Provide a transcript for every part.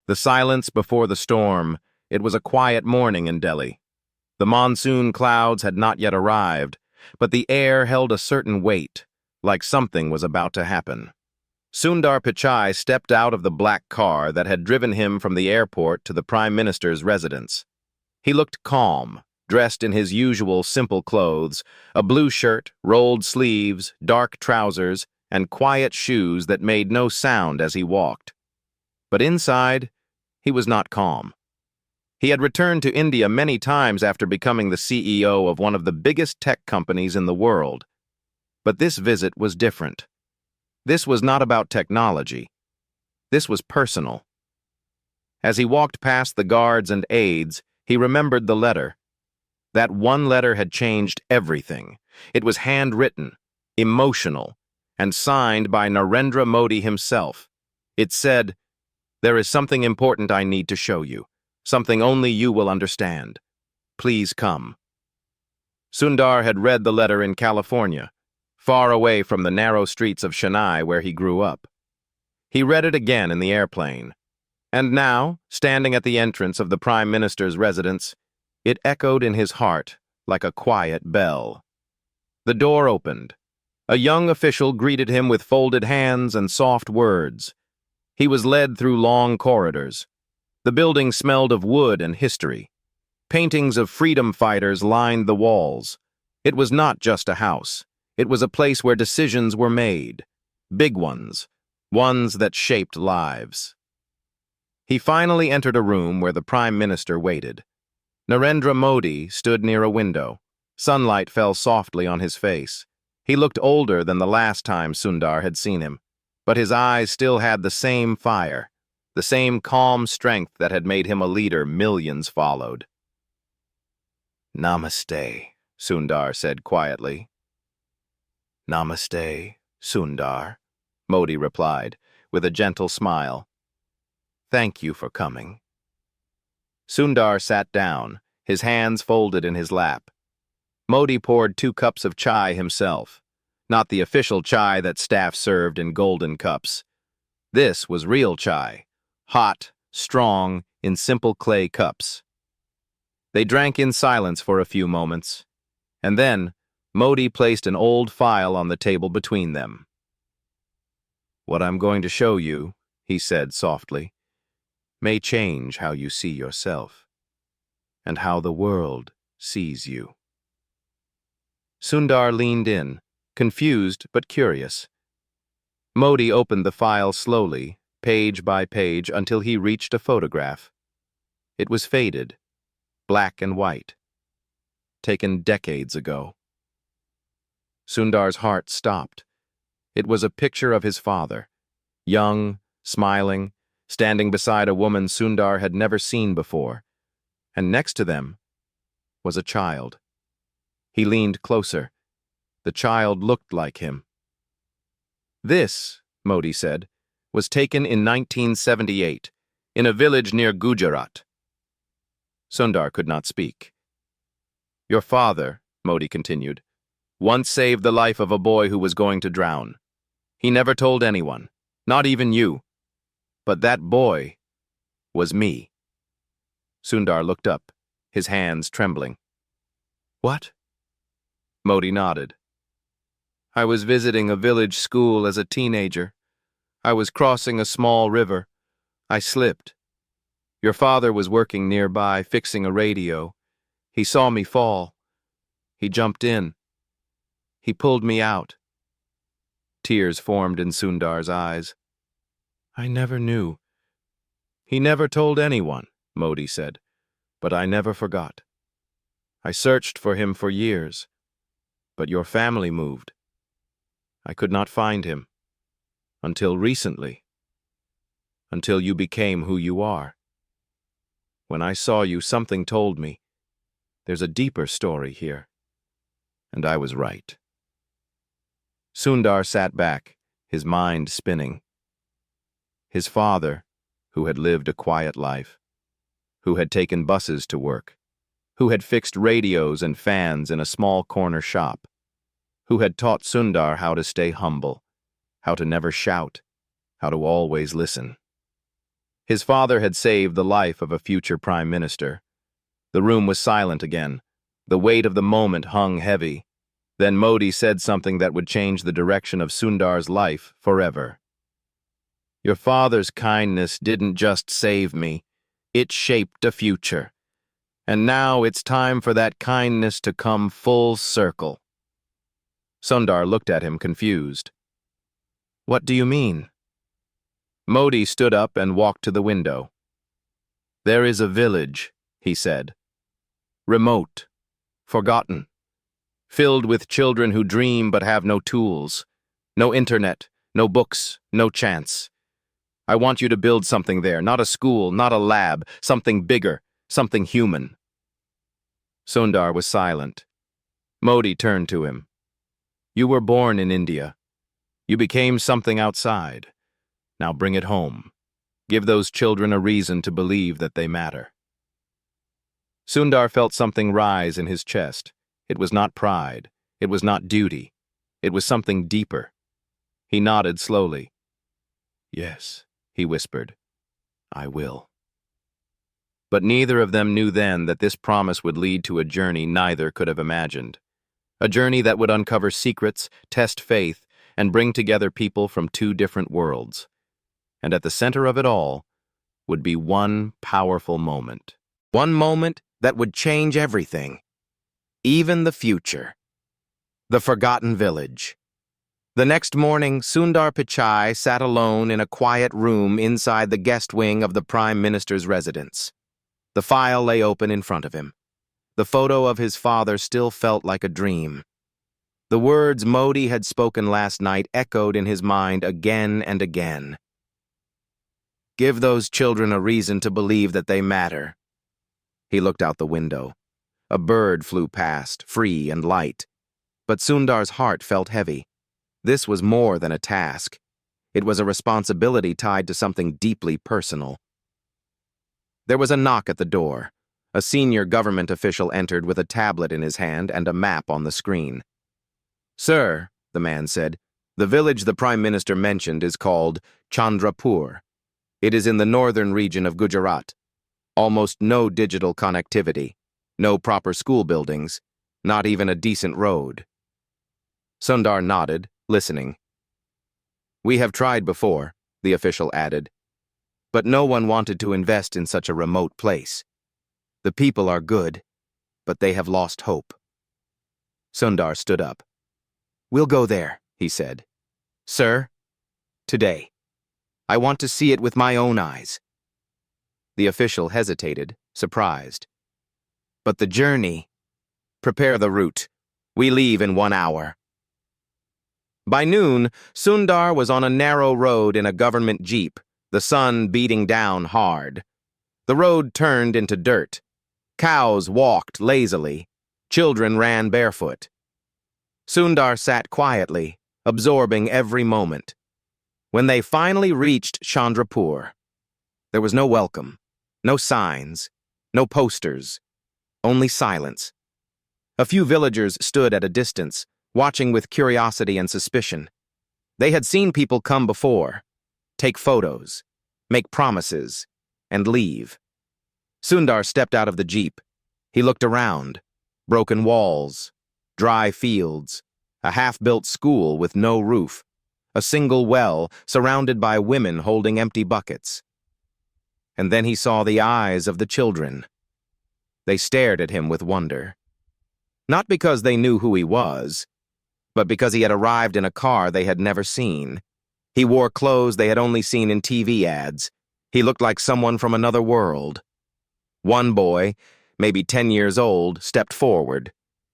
The silence before the storm. It was a quiet morning in Delhi. The monsoon clouds had not yet arrived, but the air held a certain weight, like something was about to happen. Sundar Pichai stepped out of the black car that had driven him from the airport to the Prime Minister's residence. He looked calm, dressed in his usual simple clothes, a blue shirt, rolled sleeves, dark trousers, and quiet shoes that made no sound as he walked. But inside, he was not calm. He had returned to India many times after becoming the CEO of one of the biggest tech companies in the world. But this visit was different. This was not about technology. This was personal. As he walked past the guards and aides, he remembered the letter. That one letter had changed everything. It was handwritten, emotional, and signed by Narendra Modi himself. It said, "There is something important I need to show you, something only you will understand. Please come." Sundar had read the letter in California, far away from the narrow streets of Chennai where he grew up. He read it again in the airplane. And now, standing at the entrance of the Prime Minister's residence, it echoed in his heart like a quiet bell. The door opened. A young official greeted him with folded hands and soft words. He was led through long corridors. The building smelled of wood and history. Paintings of freedom fighters lined the walls. It was not just a house. It was a place where decisions were made. Big ones that shaped lives. He finally entered a room where the Prime Minister waited. Narendra Modi stood near a window. Sunlight fell softly on his face. He looked older than the last time Sundar had seen him, but his eyes still had the same fire, the same calm strength that had made him a leader millions followed. "Namaste," Sundar said quietly. "Namaste, Sundar," Modi replied, with a gentle smile. "Thank you for coming." Sundar sat down, his hands folded in his lap. Modi poured 2 cups of chai himself, not the official chai that staff served in golden cups. This was real chai, hot, strong, in simple clay cups. They drank in silence for a few moments, and then Modi placed an old file on the table between them. "What I'm going to show you," he said softly, "may change how you see yourself, and how the world sees you." Sundar leaned in, confused but curious. Modi opened the file slowly, page by page, until he reached a photograph. It was faded, black and white, taken decades ago. Sundar's heart stopped. It was a picture of his father, young, smiling, standing beside a woman Sundar had never seen before, and next to them was a child. He leaned closer. The child looked like him. "This," Modi said, "was taken in 1978, in a village near Gujarat." Sundar could not speak. "Your father," Modi continued, "once saved the life of a boy who was going to drown. He never told anyone, not even you. But that boy was me." Sundar looked up, his hands trembling. "What?" Modi nodded. "I was visiting a village school as a teenager. I was crossing a small river. I slipped. Your father was working nearby, fixing a radio. He saw me fall. He jumped in. He pulled me out." Tears formed in Sundar's eyes. "I never knew." "He never told anyone," Modi said, "but I never forgot. I searched for him for years, but your family moved. I could not find him. Until recently. Until you became who you are. When I saw you, something told me, there's a deeper story here. And I was right." Sundar sat back, his mind spinning. His father, who had lived a quiet life, who had taken buses to work, who had fixed radios and fans in a small corner shop, who had taught Sundar how to stay humble, how to never shout, how to always listen. His father had saved the life of a future prime minister. The room was silent again. The weight of the moment hung heavy. Then Modi said something that would change the direction of Sundar's life forever. Your father's kindness didn't just save me. It shaped a future. And now it's time for that kindness to come full circle. Sundar looked at him confused. What do you mean? Modi stood up and walked to the window. There is a village, he said. Remote, forgotten, filled with children who dream but have no tools, no internet, no books, no chance. I want you to build something there, not a school, not a lab, something bigger, something human. Sundar was silent. Modi turned to him. You were born in India. You became something outside. Now bring it home. Give those children a reason to believe that they matter. Sundar felt something rise in his chest. It was not pride. It was not duty. It was something deeper. He nodded slowly. Yes, he whispered. I will. But neither of them knew then that this promise would lead to a journey neither could have imagined. A journey that would uncover secrets, test faith, and bring together people from two different worlds. And at the center of it all would be one powerful moment. One moment that would change everything. Even the future. The forgotten village. The next morning, Sundar Pichai sat alone in a quiet room inside the guest wing of the Prime Minister's residence. The file lay open in front of him. The photo of his father still felt like a dream. The words Modi had spoken last night echoed in his mind again and again. Give those children a reason to believe that they matter. He looked out the window. A bird flew past, free and light. But Sundar's heart felt heavy. This was more than a task. It was a responsibility tied to something deeply personal. There was a knock at the door. A senior government official entered with a tablet in his hand and a map on the screen. Sir, the man said, the village the Prime Minister mentioned is called Chandrapur. It is in the northern region of Gujarat. Almost no digital connectivity, no proper school buildings, not even a decent road. Sundar nodded, listening. We have tried before, the official added, but no one wanted to invest in such a remote place. The people are good, but they have lost hope. Sundar stood up. We'll go there, he said. Sir, today. I want to see it with my own eyes. The official hesitated, surprised. But the journey. Prepare the route. We leave in 1 hour. By noon, Sundar was on a narrow road in a government jeep, the sun beating down hard. The road turned into dirt. Cows walked lazily. Children ran barefoot. Sundar sat quietly, absorbing every moment. When they finally reached Chandrapur, there was no welcome, no signs, no posters, only silence. A few villagers stood at a distance, watching with curiosity and suspicion. They had seen people come before, take photos, make promises, and leave. Sundar stepped out of the jeep. He looked around. Broken walls, dry fields, a half-built school with no roof, a single well surrounded by women holding empty buckets. And then he saw the eyes of the children. They stared at him with wonder. Not because they knew who he was, but because he had arrived in a car they had never seen. He wore clothes they had only seen in TV ads. He looked like someone from another world. One boy, maybe 10 years old, stepped forward.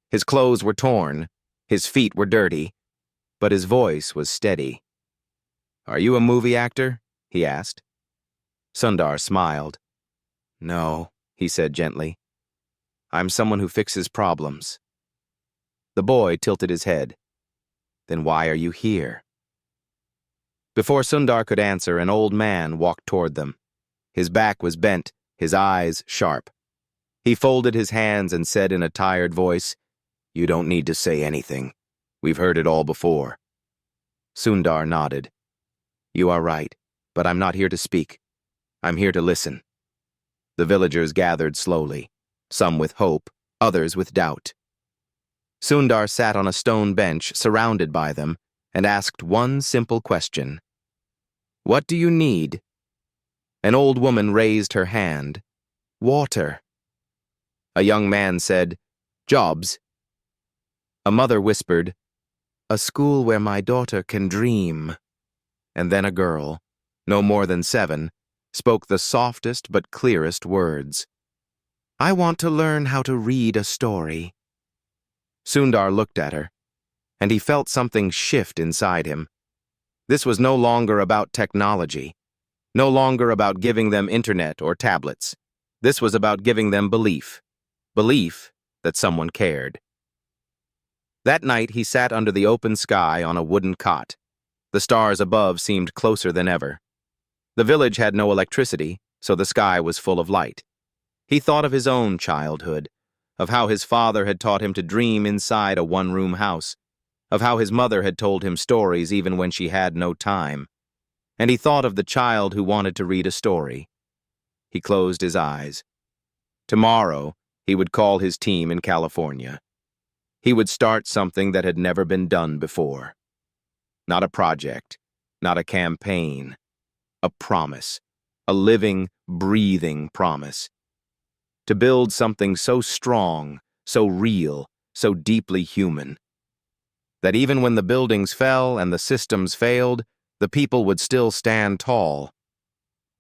His clothes were torn, his feet were dirty, but his voice was steady. Are you a movie actor? He asked. Sundar smiled. No, he said gently. I'm someone who fixes problems. The boy tilted his head. Then why are you here? Before Sundar could answer, an old man walked toward them. His back was bent, his eyes sharp. He folded his hands and said in a tired voice, You don't need to say anything. We've heard it all before. Sundar nodded. You are right, but I'm not here to speak. I'm here to listen." The villagers gathered slowly, some with hope, others with doubt. Sundar sat on a stone bench surrounded by them and asked one simple question. "What do you need?" An old woman raised her hand. "Water." A young man said, "Jobs." A mother whispered, "A school where my daughter can dream." And then a girl, no more than 7, spoke the softest but clearest words. "I want to learn how to read a story." Sundar looked at her, and he felt something shift inside him. This was no longer about technology, no longer about giving them internet or tablets. This was about giving them belief that someone cared. That night he sat under the open sky on a wooden cot. The stars above seemed closer than ever. The village had no electricity, so the sky was full of light. He thought of his own childhood, of how his father had taught him to dream inside a one-room house, of how his mother had told him stories even when she had no time. And he thought of the child who wanted to read a story. He closed his eyes. Tomorrow, he would call his team in California. He would start something that had never been done before. Not a project, not a campaign. A promise. A living, breathing promise. To build something so strong, so real, so deeply human. That even when the buildings fell and the systems failed, the people would still stand tall.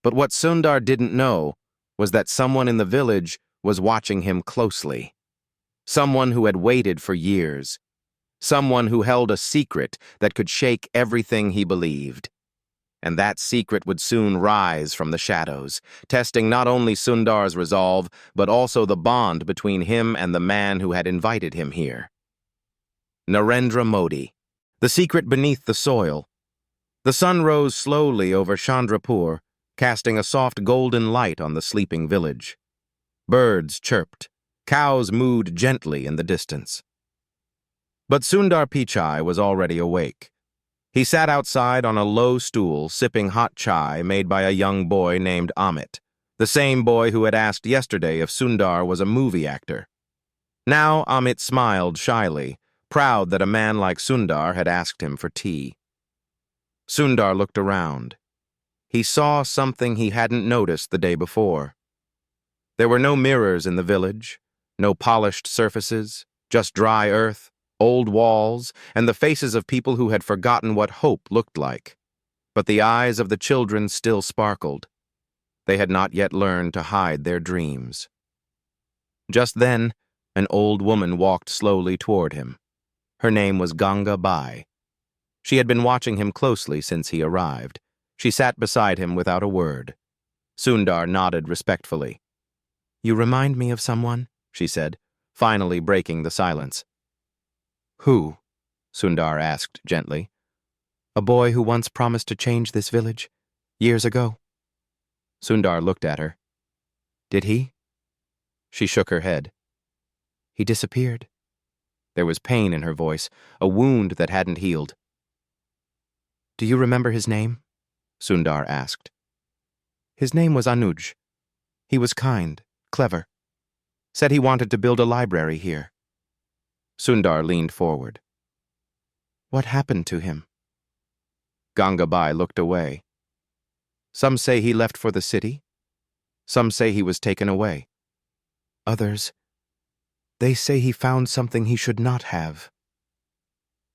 But what Sundar didn't know was that someone in the village was watching him closely. Someone who had waited for years. Someone who held a secret that could shake everything he believed. And that secret would soon rise from the shadows, testing not only Sundar's resolve, but also the bond between him and the man who had invited him here. Narendra Modi, the secret beneath the soil. The sun rose slowly over Chandrapur, casting a soft golden light on the sleeping village. Birds chirped, cows mooed gently in the distance. But Sundar Pichai was already awake. He sat outside on a low stool, sipping hot chai made by a young boy named Amit, the same boy who had asked yesterday if Sundar was a movie actor. Now Amit smiled shyly, proud that a man like Sundar had asked him for tea. Sundar looked around. He saw something he hadn't noticed the day before. There were no mirrors in the village, no polished surfaces, just dry earth, old walls, and the faces of people who had forgotten what hope looked like. But the eyes of the children still sparkled. They had not yet learned to hide their dreams. Just then, an old woman walked slowly toward him. Her name was Ganga Bai. She had been watching him closely since he arrived. She sat beside him without a word. Sundar nodded respectfully. "You remind me of someone," she said, finally breaking the silence. "Who?" Sundar asked gently. "A boy who once promised to change this village, years ago." Sundar looked at her. "Did he?" She shook her head. "He disappeared." There was pain in her voice, a wound that hadn't healed. "Do you remember his name?" Sundar asked. "His name was Anuj. He was kind, clever. Said he wanted to build a library here." Sundar leaned forward. "What happened to him?" Gangabai looked away. "Some say he left for the city. Some say he was taken away. Others, they say he found something he should not have."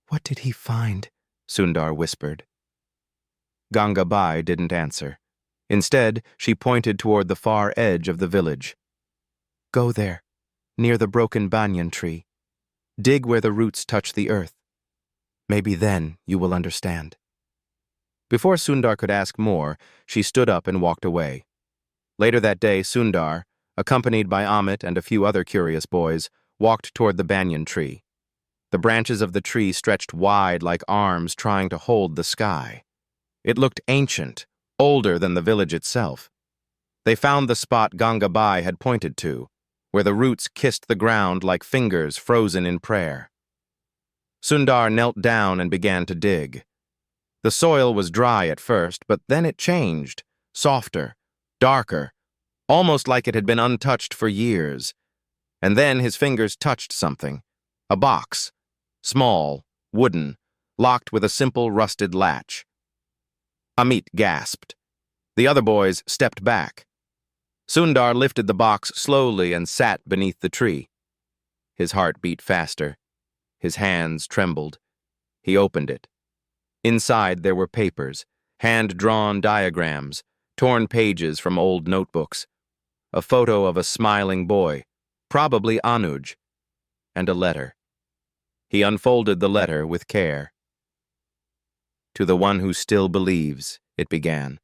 "What did he find?" Sundar whispered. Gangabai didn't answer. Instead, she pointed toward the far edge of the village. "Go there, near the broken banyan tree. Dig where the roots touch the earth. Maybe then you will understand." Before Sundar could ask more, she stood up and walked away. Later that day, Sundar, accompanied by Amit and a few other curious boys, walked toward the banyan tree. The branches of the tree stretched wide like arms trying to hold the sky. It looked ancient, older than the village itself. They found the spot Gangabai had pointed to, where the roots kissed the ground like fingers frozen in prayer. Sundar knelt down and began to dig. The soil was dry at first, but then it changed, softer, darker, almost like it had been untouched for years. And then his fingers touched something. A box. Small, wooden, locked with a simple rusted latch. Amit gasped. The other boys stepped back. Sundar lifted the box slowly and sat beneath the tree. His heart beat faster. His hands trembled. He opened it. Inside there were papers, hand-drawn diagrams, torn pages from old notebooks, a photo of a smiling boy, probably Anuj, and a letter. He unfolded the letter with care. To the one who still believes, it began.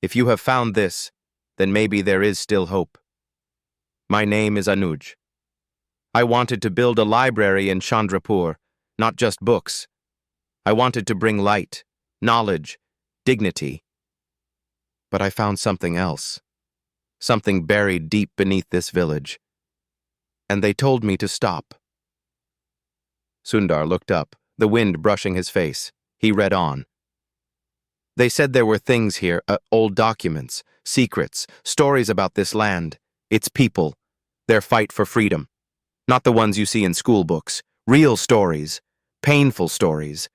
If you have found this, then maybe there is still hope. My name is Anuj. I wanted to build a library in Chandrapur, not just books. I wanted to bring light, knowledge, dignity. But I found something else, something buried deep beneath this village. And they told me to stop. Sundar looked up, the wind brushing his face. He read on. They said there were things here, old documents, secrets, stories about this land, its people, their fight for freedom. Not the ones you see in school books, real stories, painful stories,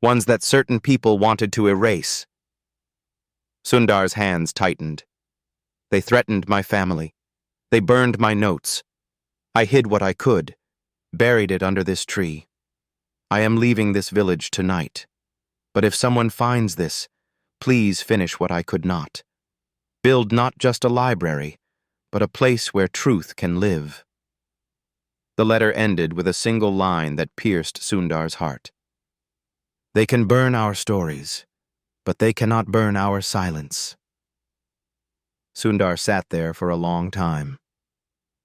ones that certain people wanted to erase. Sundar's hands tightened. They threatened my family. They burned my notes. I hid what I could, buried it under this tree. I am leaving this village tonight. But if someone finds this, please finish what I could not. Build not just a library, but a place where truth can live. The letter ended with a single line that pierced Sundar's heart. They can burn our stories, but they cannot burn our silence. Sundar sat there for a long time.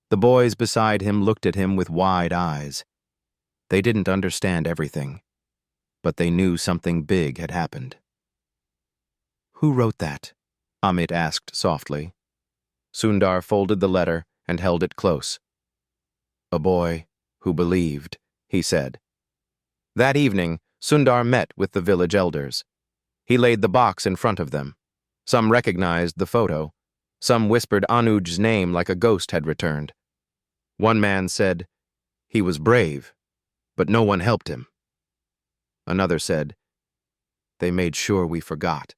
The boys beside him looked at him with wide eyes. They didn't understand everything, but they knew something big had happened. Who wrote that? Amit asked softly. Sundar folded the letter and held it close. A boy who believed, he said. That evening, Sundar met with the village elders. He laid the box in front of them. Some recognized the photo. Some whispered Anuj's name like a ghost had returned. One man said, he was brave, but no one helped him. Another said, they made sure we forgot.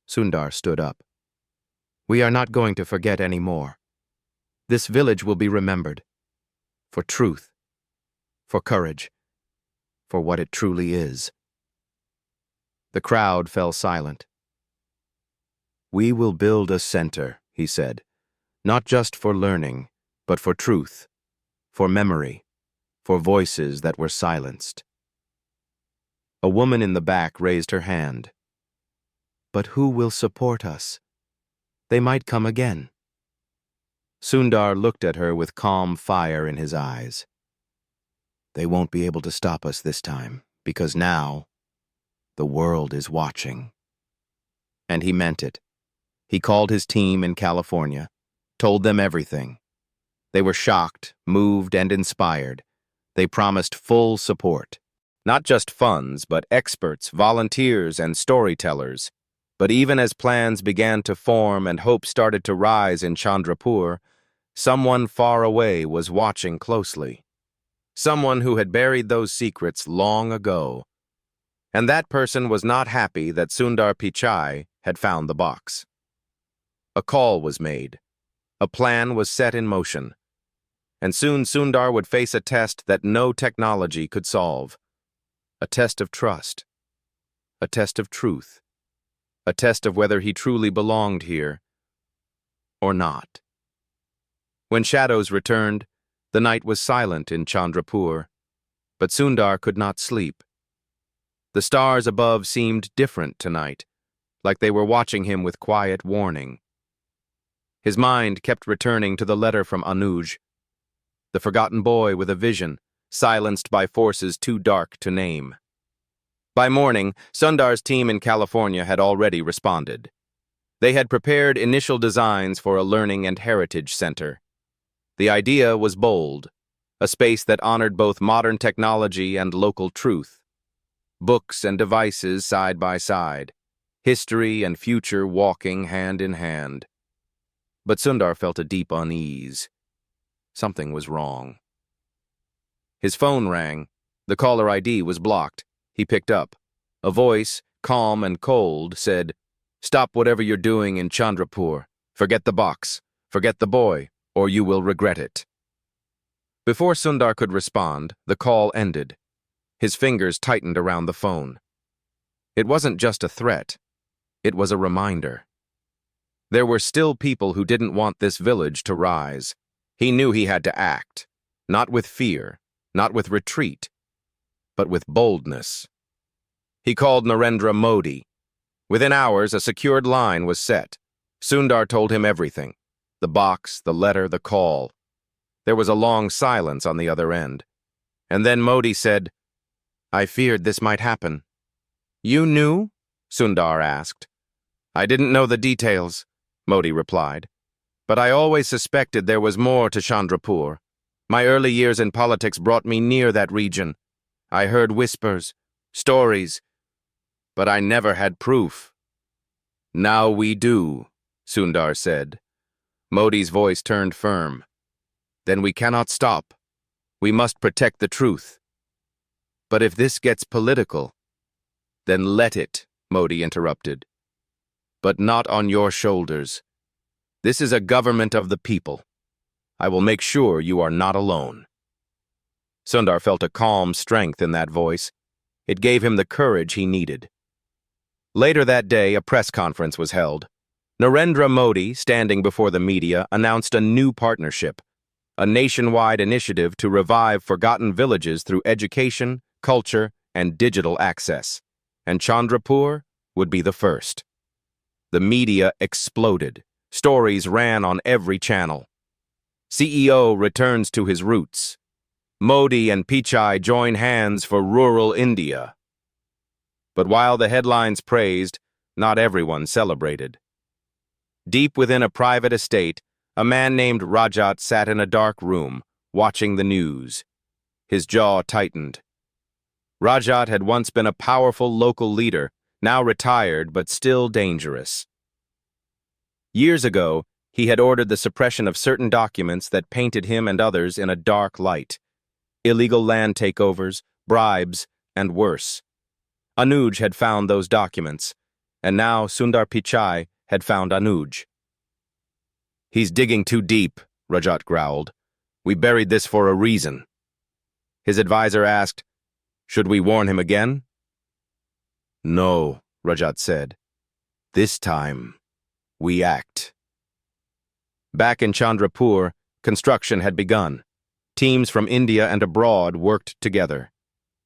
Sundar stood up. We are not going to forget any more. This village will be remembered. For truth. For courage. For what it truly is. The crowd fell silent. We will build a center, he said, not just for learning, but for truth, for memory, for voices that were silenced. A woman in the back raised her hand. But who will support us? They might come again. Sundar looked at her with calm fire in his eyes. They won't be able to stop us this time, because now the world is watching. And he meant it. He called his team in California, told them everything. They were shocked, moved, and inspired. They promised full support. Not just funds, but experts, volunteers, and storytellers. But even as plans began to form and hope started to rise in Chandrapur, someone far away was watching closely. Someone who had buried those secrets long ago. And that person was not happy that Sundar Pichai had found the box. A call was made. A plan was set in motion. And soon Sundar would face a test that no technology could solve. A test of trust. A test of truth. A test of whether he truly belonged here or not. When shadows returned, the night was silent in Chandrapur, but Sundar could not sleep. The stars above seemed different tonight, like they were watching him with quiet warning. His mind kept returning to the letter from Anuj, the forgotten boy with a vision, silenced by forces too dark to name. By morning, Sundar's team in California had already responded. They had prepared initial designs for a learning and heritage center. The idea was bold, a space that honored both modern technology and local truth. Books and devices side by side, history and future walking hand in hand. But Sundar felt a deep unease. Something was wrong. His phone rang. The caller ID was blocked. He picked up. A voice, calm and cold, said, "Stop whatever you're doing in Chandrapur. Forget the box. Forget the boy, or you will regret it." Before Sundar could respond, the call ended. His fingers tightened around the phone. It wasn't just a threat. It was a reminder. There were still people who didn't want this village to rise. He knew he had to act, not with fear, not with retreat, but with boldness. He called Narendra Modi. Within hours, a secured line was set. Sundar told him everything: the box, the letter, the call. There was a long silence on the other end. And then Modi said, "I feared this might happen." "You knew?" Sundar asked. "I didn't know the details," Modi replied. "But I always suspected there was more to Chandrapur. My early years in politics brought me near that region. I heard whispers, stories, but I never had proof." "Now we do," Sundar said. Modi's voice turned firm. "Then we cannot stop. We must protect the truth. But if this gets political—" "Then let it," Modi interrupted. "But not on your shoulders. This is a government of the people. I will make sure you are not alone." Sundar felt a calm strength in that voice. It gave him the courage he needed. Later that day, a press conference was held. Narendra Modi, standing before the media, announced a new partnership, a nationwide initiative to revive forgotten villages through education, culture, and digital access. And Chandrapur would be the first. The media exploded. Stories ran on every channel. CEO returns to his roots. Modi and Pichai join hands for rural India. But while the headlines praised, not everyone celebrated. Deep within a private estate, a man named Rajat sat in a dark room, watching the news. His jaw tightened. Rajat had once been a powerful local leader, now retired but still dangerous. Years ago, he had ordered the suppression of certain documents that painted him and others in a dark light. Illegal land takeovers, bribes, and worse. Anuj had found those documents, and now Sundar Pichai had found Anuj. "He's digging too deep," Rajat growled. "We buried this for a reason." His advisor asked, "Should we warn him again?" "No," Rajat said. "This time, we act." Back in Chandrapur, construction had begun. Teams from India and abroad worked together.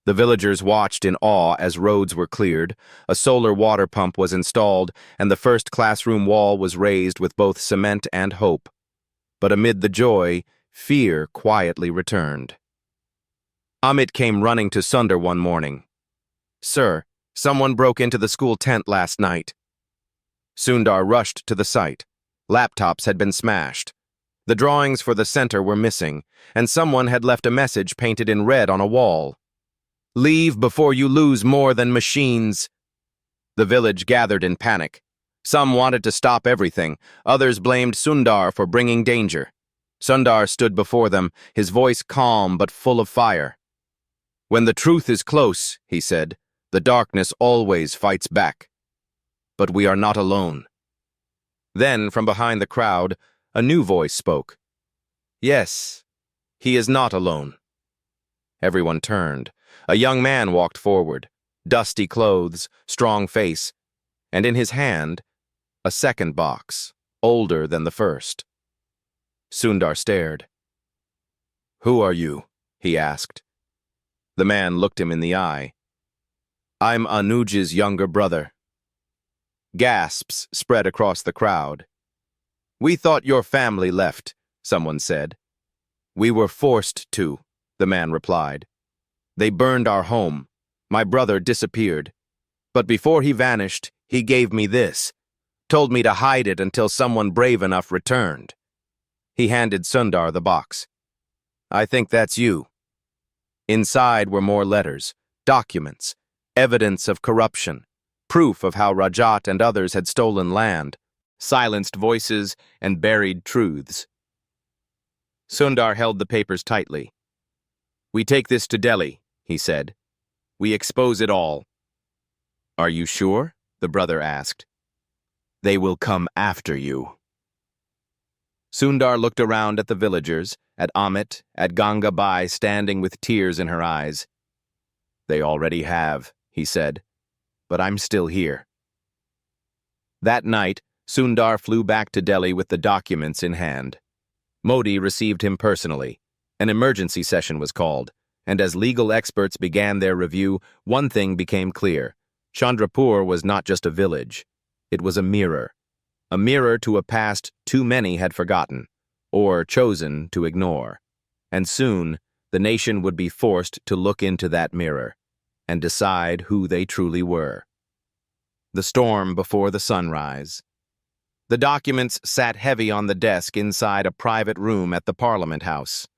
The villagers watched in awe as roads were cleared, a solar water pump was installed, and the first classroom wall was raised with both cement and hope. But amid the joy, fear quietly returned. Amit came running to Sundar one morning. "Sir, someone broke into the school tent last night." Sundar rushed to the site. Laptops had been smashed. The drawings for the center were missing, and someone had left a message painted in red on a wall. "Leave before you lose more than machines." The village gathered in panic. Some wanted to stop everything. Others blamed Sundar for bringing danger. Sundar stood before them, his voice calm but full of fire. "When the truth is close," he said, "the darkness always fights back. But we are not alone." Then, from behind the crowd, a new voice spoke. "Yes, he is not alone." Everyone turned. A young man walked forward, dusty clothes, strong face, and in his hand, a second box, older than the first. Sundar stared. "Who are you?" he asked. The man looked him in the eye. "I'm Anuj's younger brother." Gasps spread across the crowd. "We thought your family left," someone said. "We were forced to," the man replied. "They burned our home. My brother disappeared. But before he vanished, he gave me this, told me to hide it until someone brave enough returned." He handed Sundar the box. "I think that's you." Inside were more letters, documents, evidence of corruption, proof of how Rajat and others had stolen land, silenced voices, and buried truths. Sundar held the papers tightly. "We take this to Delhi," he said. "We expose it all." "Are you sure?" the brother asked. "They will come after you." Sundar looked around at the villagers, at Amit, at Gangabai standing with tears in her eyes. "They already have," he said, "but I'm still here." That night, Sundar flew back to Delhi with the documents in hand. Modi received him personally. An emergency session was called, and as legal experts began their review, one thing became clear. Chandrapur was not just a village. It was a mirror to a past too many had forgotten, or chosen to ignore. And soon, the nation would be forced to look into that mirror and decide who they truly were. The storm before the sunrise. The documents sat heavy on the desk inside a private room at the Parliament House.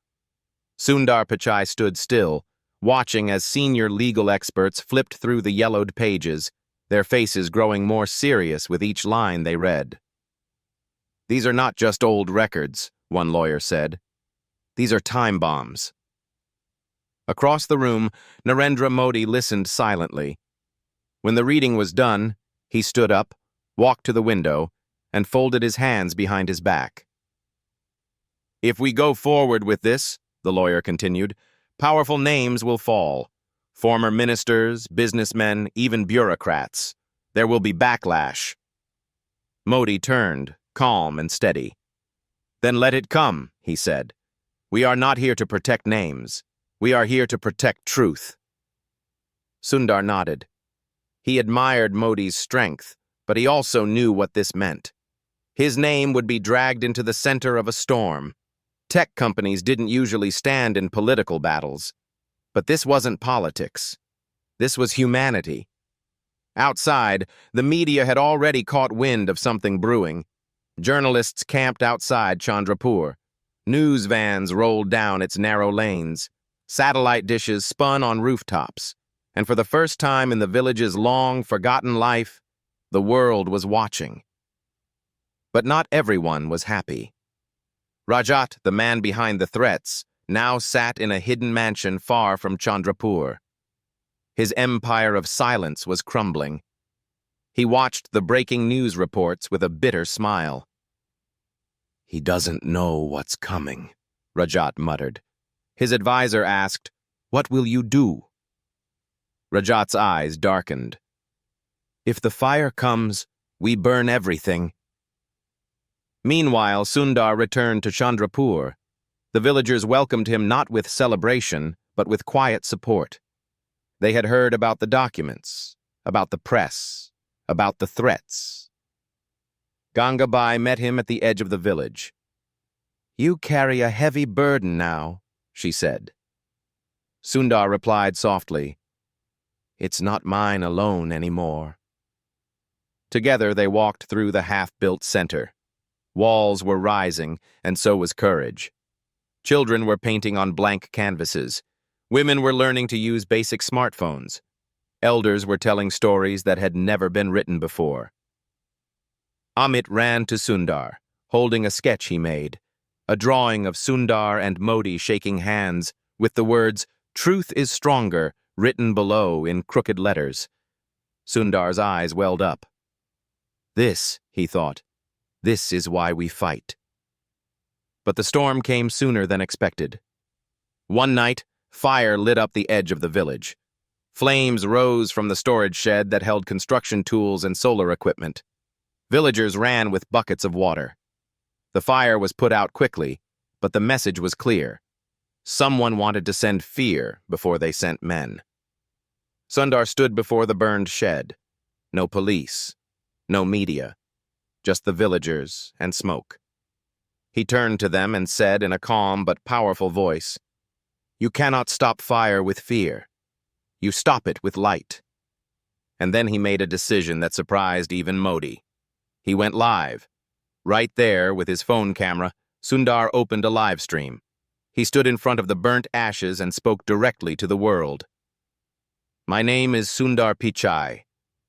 Sundar Pichai stood still, watching as senior legal experts flipped through the yellowed pages, their faces growing more serious with each line they read. "These are not just old records," one lawyer said. "These are time bombs." Across the room, Narendra Modi listened silently. When the reading was done, he stood up, walked to the window, and folded his hands behind his back. "If we go forward with this," the lawyer continued, "powerful names will fall. Former ministers, businessmen, even bureaucrats. There will be backlash." Modi turned, calm and steady. "Then let it come," he said. "We are not here to protect names. We are here to protect truth." Sundar nodded. He admired Modi's strength, but he also knew what this meant. His name would be dragged into the center of a storm. Tech companies didn't usually stand in political battles. But this wasn't politics. This was humanity. Outside, the media had already caught wind of something brewing. Journalists camped outside Chandrapur. News vans rolled down its narrow lanes. Satellite dishes spun on rooftops. And for the first time in the village's long, forgotten life, the world was watching. But not everyone was happy. Rajat, the man behind the threats, now sat in a hidden mansion far from Chandrapur. His empire of silence was crumbling. He watched the breaking news reports with a bitter smile. "He doesn't know what's coming," Rajat muttered. His advisor asked, "What will you do?" Rajat's eyes darkened. "If the fire comes, we burn everything." Meanwhile, Sundar returned to Chandrapur. The villagers welcomed him not with celebration, but with quiet support. They had heard about the documents, about the press, about the threats. Gangabai met him at the edge of the village. "You carry a heavy burden now," she said. Sundar replied softly, "It's not mine alone anymore." Together they walked through the half-built center. Walls were rising, and so was courage. Children were painting on blank canvases. Women were learning to use basic smartphones. Elders were telling stories that had never been written before. Amit ran to Sundar, holding a sketch he made, a drawing of Sundar and Modi shaking hands, with the words, "Truth is stronger," written below in crooked letters. Sundar's eyes welled up. "This," he thought, "this is why we fight." But the storm came sooner than expected. One night, fire lit up the edge of the village. Flames rose from the storage shed that held construction tools and solar equipment. Villagers ran with buckets of water. The fire was put out quickly, but the message was clear. Someone wanted to send fear before they sent men. Sundar stood before the burned shed. No police, no media, just the villagers and smoke. He turned to them and said in a calm but powerful voice, "You cannot stop fire with fear. You stop it with light." And then he made a decision that surprised even Modi. He went live. Right there, with his phone camera, Sundar opened a live stream. He stood in front of the burnt ashes and spoke directly to the world. "My name is Sundar Pichai.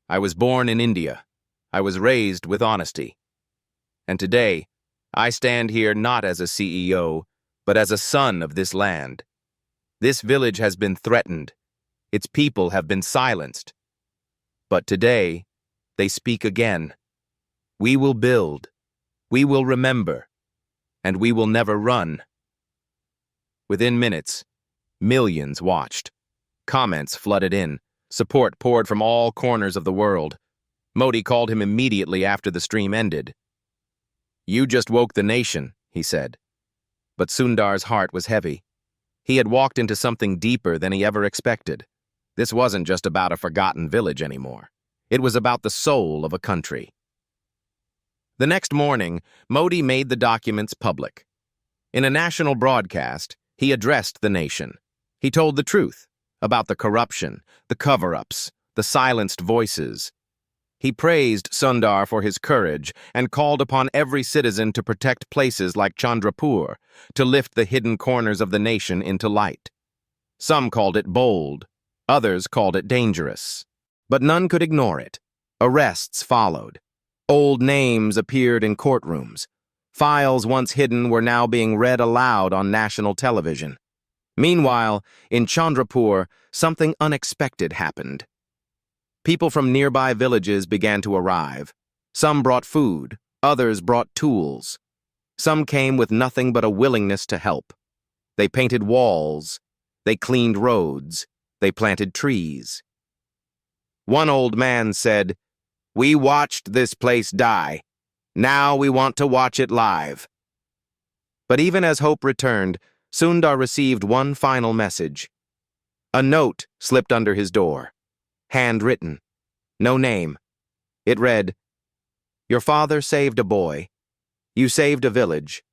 I was born in India. I was raised with honesty. And today, I stand here not as a CEO, but as a son of this land. This village has been threatened. Its people have been silenced. But today, they speak again. We will build. We will remember. And we will never run. Within minutes, millions watched. Comments flooded in. Support poured from all corners of the world. Modi called him immediately after the stream ended. "You just woke the nation," he said. But Sundar's heart was heavy. He had walked into something deeper than he ever expected. This wasn't just about a forgotten village anymore. It was about the soul of a country. The next morning, Modi made the documents public. In a national broadcast, he addressed the nation. He told the truth about the corruption, the cover-ups, the silenced voices. He praised Sundar for his courage and called upon every citizen to protect places like Chandrapur, to lift the hidden corners of the nation into light. Some called it bold, others called it dangerous. But none could ignore it. Arrests followed. Old names appeared in courtrooms. Files once hidden were now being read aloud on national television. Meanwhile, in Chandrapur, something unexpected happened. People from nearby villages began to arrive. Some brought food, others brought tools. Some came with nothing but a willingness to help. They painted walls, they cleaned roads, they planted trees. One old man said, "We watched this place die. Now we want to watch it live." But even as hope returned, Sundar received one final message. A note slipped under his door. Handwritten. No name. It read, "Your father saved a boy. You saved a village.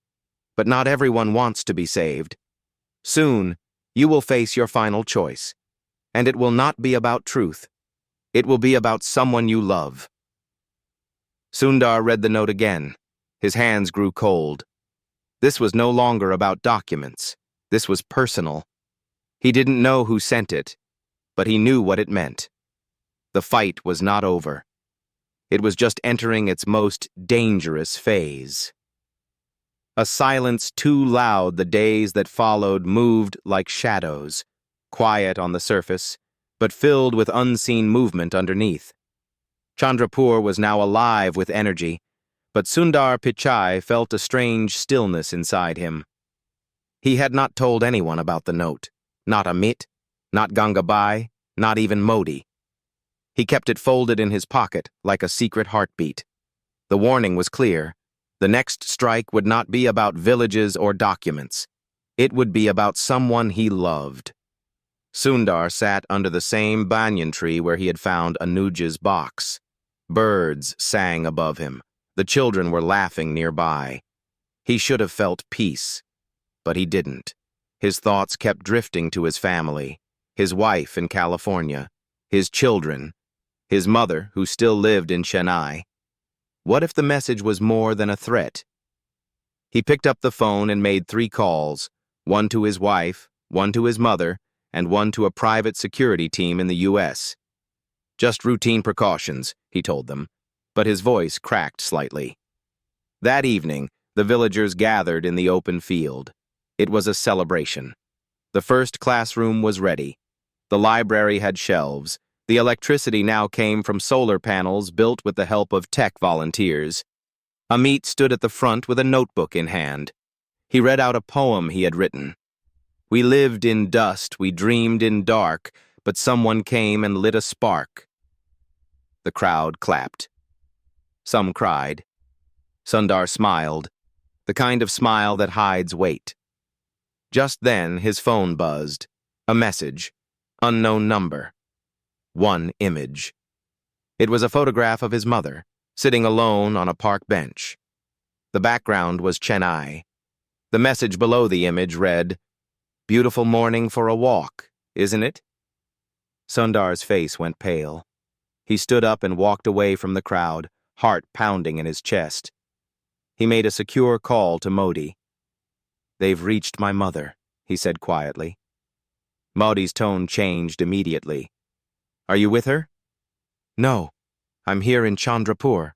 But not everyone wants to be saved. Soon, you will face your final choice. And it will not be about truth. It will be about someone you love." Sundar read the note again. His hands grew cold. This was no longer about documents. This was personal. He didn't know who sent it, but he knew what it meant. The fight was not over. It was just entering its most dangerous phase. A silence too loud the days that followed moved like shadows, quiet on the surface, but filled with unseen movement underneath. Chandrapur was now alive with energy, but Sundar Pichai felt a strange stillness inside him. He had not told anyone about the note, not Amit, not Gangabai, not even Modi. He kept it folded in his pocket like a secret heartbeat. The warning was clear. The next strike would not be about villages or documents. It would be about someone he loved. Sundar sat under the same banyan tree where he had found Anuja's box. Birds sang above him. The children were laughing nearby. He should have felt peace, but he didn't. His thoughts kept drifting to his family, his wife in California, his children, his mother who still lived in Chennai. What if the message was more than a threat? He picked up the phone and made 3 calls, one to his wife, one to his mother, and one to a private security team in the U.S. Just routine precautions, he told them, but his voice cracked slightly. That evening, the villagers gathered in the open field. It was a celebration. The first classroom was ready. The library had shelves. The electricity now came from solar panels built with the help of tech volunteers. Amit stood at the front with a notebook in hand. He read out a poem he had written. "We lived in dust, we dreamed in dark, but someone came and lit a spark." The crowd clapped. Some cried. Sundar smiled, the kind of smile that hides weight. Just then, his phone buzzed. A message. Unknown number. One image. It was a photograph of his mother, sitting alone on a park bench. The background was Chennai. The message below the image read, "Beautiful morning for a walk, isn't it?" Sundar's face went pale. He stood up and walked away from the crowd, heart pounding in his chest. He made a secure call to Modi. "They've reached my mother," he said quietly. Modi's tone changed immediately. "Are you with her?" "No," I'm here in Chandrapur.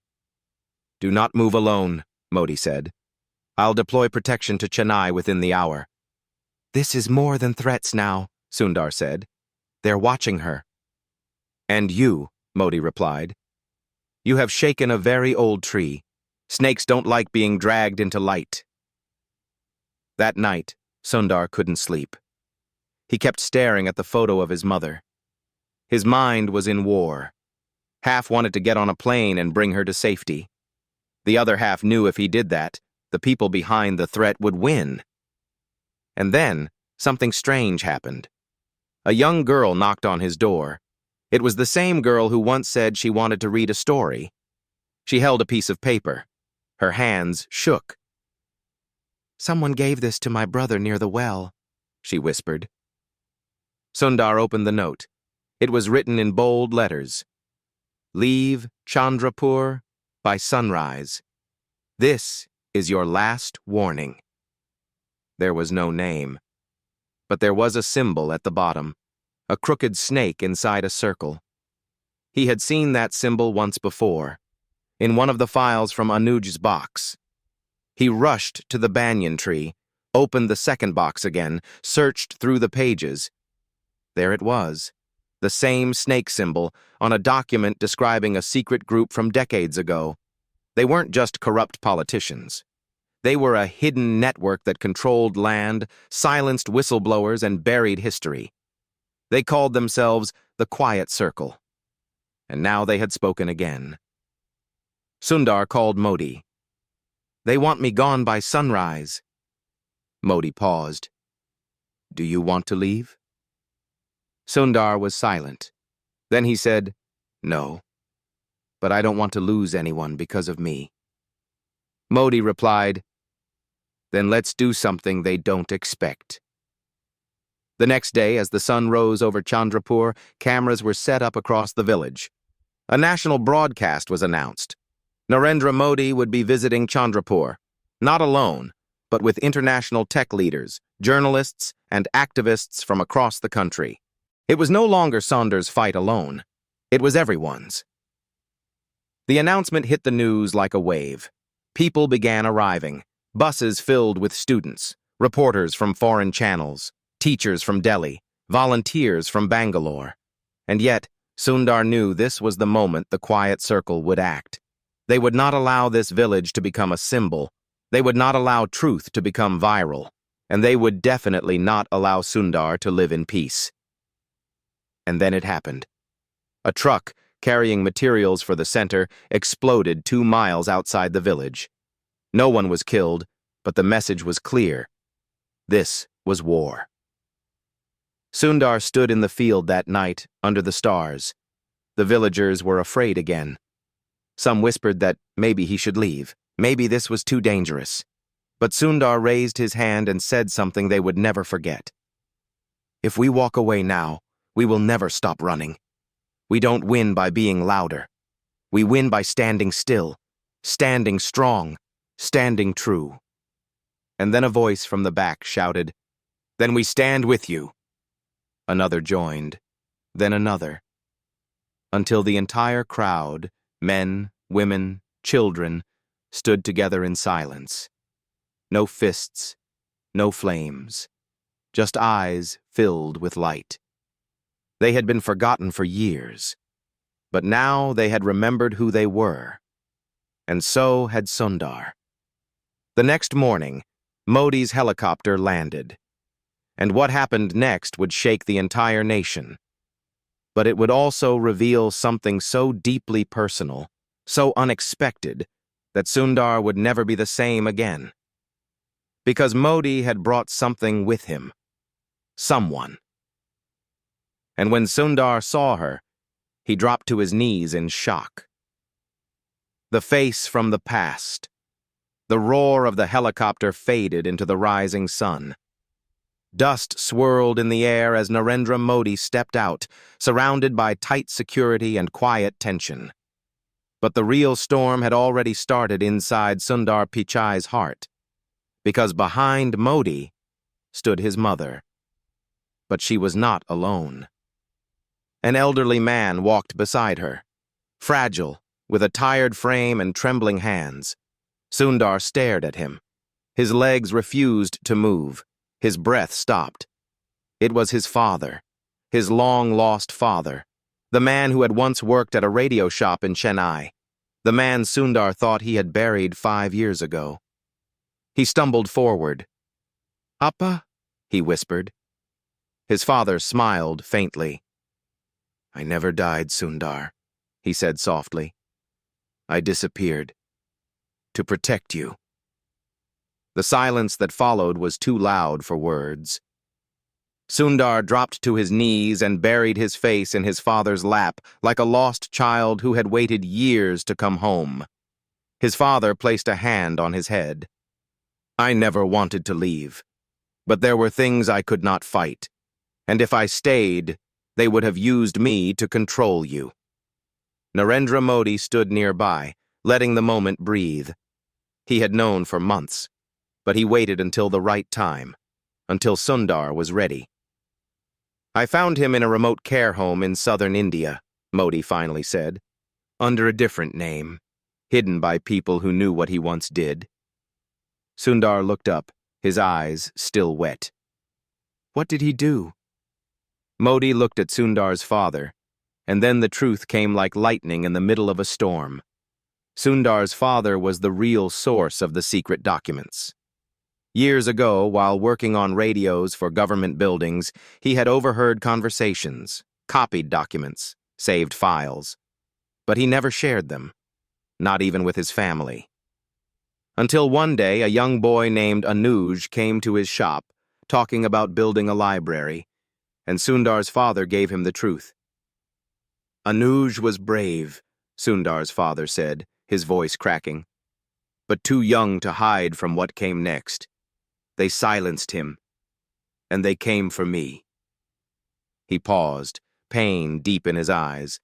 Do not move alone, Modi said. I'll deploy protection to Chennai within the hour. This is more than threats now, Sundar said. They're watching her. And you, Modi replied. You have shaken a very old tree. Snakes don't like being dragged into light. That night, Sundar couldn't sleep. He kept staring at the photo of his mother. His mind was in war. Half wanted to get on a plane and bring her to safety. The other half knew if he did that, the people behind the threat would win. And then, something strange happened. A young girl knocked on his door. It was the same girl who once said she wanted to read a story. She held a piece of paper. Her hands shook. Someone gave this to my brother near the well, she whispered. Sundar opened the note. It was written in bold letters. Leave Chandrapur by sunrise. This is your last warning. There was no name, but there was a symbol at the bottom, a crooked snake inside a circle. He had seen that symbol once before, in one of the files from Anuj's box. He rushed to the banyan tree, opened the second box again, searched through the pages. There it was, the same snake symbol on a document describing a secret group from decades ago. They weren't just corrupt politicians. They were a hidden network that controlled land, silenced whistleblowers, and buried history. They called themselves the Quiet Circle. And now they had spoken again. Sundar called Modi. They want me gone by sunrise. Modi paused. Do you want to leave? Sundar was silent. Then he said, No, but I don't want to lose anyone because of me. Modi replied, Then let's do something they don't expect. The next day, as the sun rose over Chandrapur, cameras were set up across the village. A national broadcast was announced. Narendra Modi would be visiting Chandrapur, not alone, but with international tech leaders, journalists, and activists from across the country. It was no longer Sundar's fight alone. It was everyone's. The announcement hit the news like a wave. People began arriving, buses filled with students, reporters from foreign channels, teachers from Delhi, volunteers from Bangalore. And yet, Sundar knew this was the moment the Quiet Circle would act. They would not allow this village to become a symbol. They would not allow truth to become viral. And they would definitely not allow Sundar to live in peace. And then it happened. A truck carrying materials for the center exploded 2 miles outside the village. No one was killed, but the message was clear. This was war. Sundar stood in the field that night under the stars. The villagers were afraid again. Some whispered that maybe he should leave. Maybe this was too dangerous. But Sundar raised his hand and said something they would never forget. If we walk away now, we will never stop running. We don't win by being louder. We win by standing still, standing strong, standing true. And then a voice from the back shouted, Then we stand with you. Another joined, then another, until the entire crowd, men, women, children, stood together in silence. No fists, no flames, just eyes filled with light. They had been forgotten for years, but now they had remembered who they were. And so had Sundar. The next morning, Modi's helicopter landed. And what happened next would shake the entire nation. But it would also reveal something so deeply personal, so unexpected, that Sundar would never be the same again. Because Modi had brought something with him. Someone. And when Sundar saw her, he dropped to his knees in shock. The face from the past. The roar of the helicopter faded into the rising sun. Dust swirled in the air as Narendra Modi stepped out, surrounded by tight security and quiet tension. But the real storm had already started inside Sundar Pichai's heart, because behind Modi stood his mother. But she was not alone. An elderly man walked beside her. fragile, with a tired frame and trembling hands. Sundar stared at him. His legs refused to move. His breath stopped. It was his father, his long-lost father, the man who had once worked at a radio shop in Chennai, the man Sundar thought he had buried 5 years ago. He stumbled forward. "Appa?" he whispered. His father smiled faintly. "I never died, Sundar," he said softly. "I disappeared. To protect you." The silence that followed was too loud for words. Sundar dropped to his knees and buried his face in his father's lap like a lost child who had waited years to come home. His father placed a hand on his head. "I never wanted to leave, but there were things I could not fight, and if I stayed, they would have used me to control you." Narendra Modi stood nearby, letting the moment breathe. He had known for months, but he waited until the right time, until Sundar was ready. "I found him in a remote care home in southern India," Modi finally said, "under a different name, hidden by people who knew what he once did." Sundar looked up, his eyes still wet. "What did he do?" Modi looked at Sundar's father, and then the truth came like lightning in the middle of a storm. Sundar's father was the real source of the secret documents. Years ago, while working on radios for government buildings, he had overheard conversations, copied documents, saved files. But he never shared them, not even with his family. Until one day, a young boy named Anuj came to his shop, talking about building a library, and Sundar's father gave him the truth. "Anuj was brave," Sundar's father said, his voice cracking, "but too young to hide from what came next. They silenced him, and they came for me." He paused, pain deep in his eyes.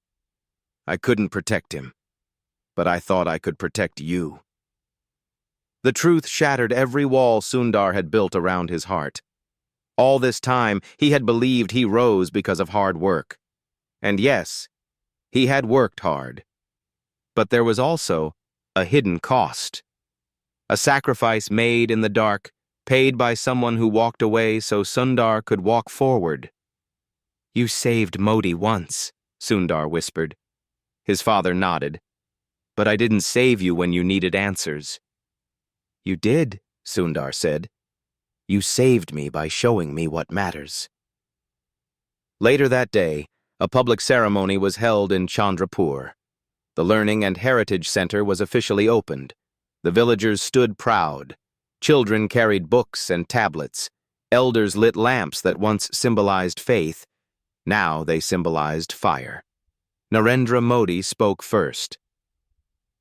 "I couldn't protect him, but I thought I could protect you." The truth shattered every wall Sundar had built around his heart. All this time, he had believed he rose because of hard work. And yes, he had worked hard. But there was also a hidden cost. A sacrifice made in the dark, paid by someone who walked away so Sundar could walk forward. "You saved Modi once," Sundar whispered. His father nodded. "But I didn't save you when you needed answers." "You did," Sundar said. "You saved me by showing me what matters." Later that day, a public ceremony was held in Chandrapur. The Learning and Heritage Center was officially opened. The villagers stood proud. Children carried books and tablets. Elders lit lamps that once symbolized faith. Now they symbolized fire. Narendra Modi spoke first.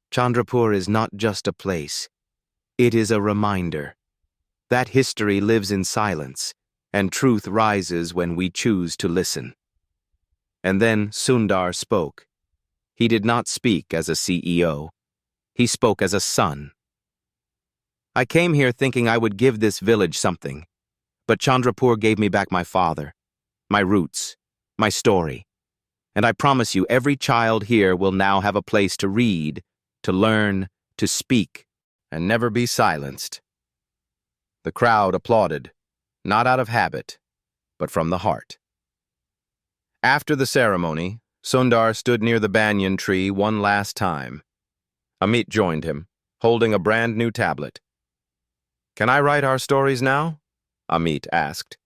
"Chandrapur is not just a place. It is a reminder. That history lives in silence, and truth rises when we choose to listen." And then Sundar spoke. He did not speak as a CEO. He spoke as a son. "I came here thinking I would give this village something, but Chandrapur gave me back my father, my roots, my story. And I promise you every child here will now have a place to read, to learn, to speak, and never be silenced." The crowd applauded, not out of habit, but from the heart. After the ceremony, Sundar stood near the banyan tree one last time. Amit joined him, holding a brand new tablet. "Can I write our stories now?" Amit asked.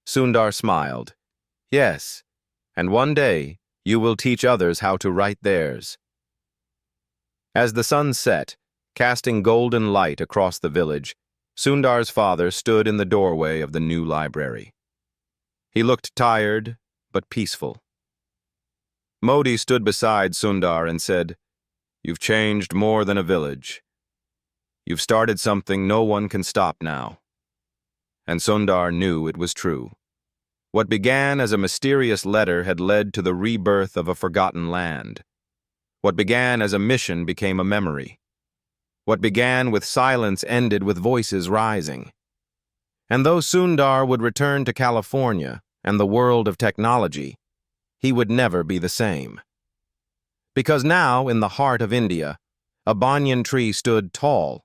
Sundar smiled. "Yes, and one day you will teach others how to write theirs." As the sun set, casting golden light across the village, Sundar's father stood in the doorway of the new library. He looked tired, but peaceful. Modi stood beside Sundar and said, "You've changed more than a village. You've started something no one can stop now." And Sundar knew it was true. What began as a mysterious letter had led to the rebirth of a forgotten land. What began as a mission became a memory. What began with silence ended with voices rising. And though Sundar would return to California and the world of technology, he would never be the same. Because now, in the heart of India, a banyan tree stood tall,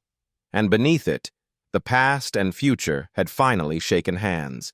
and beneath it, the past and future had finally shaken hands.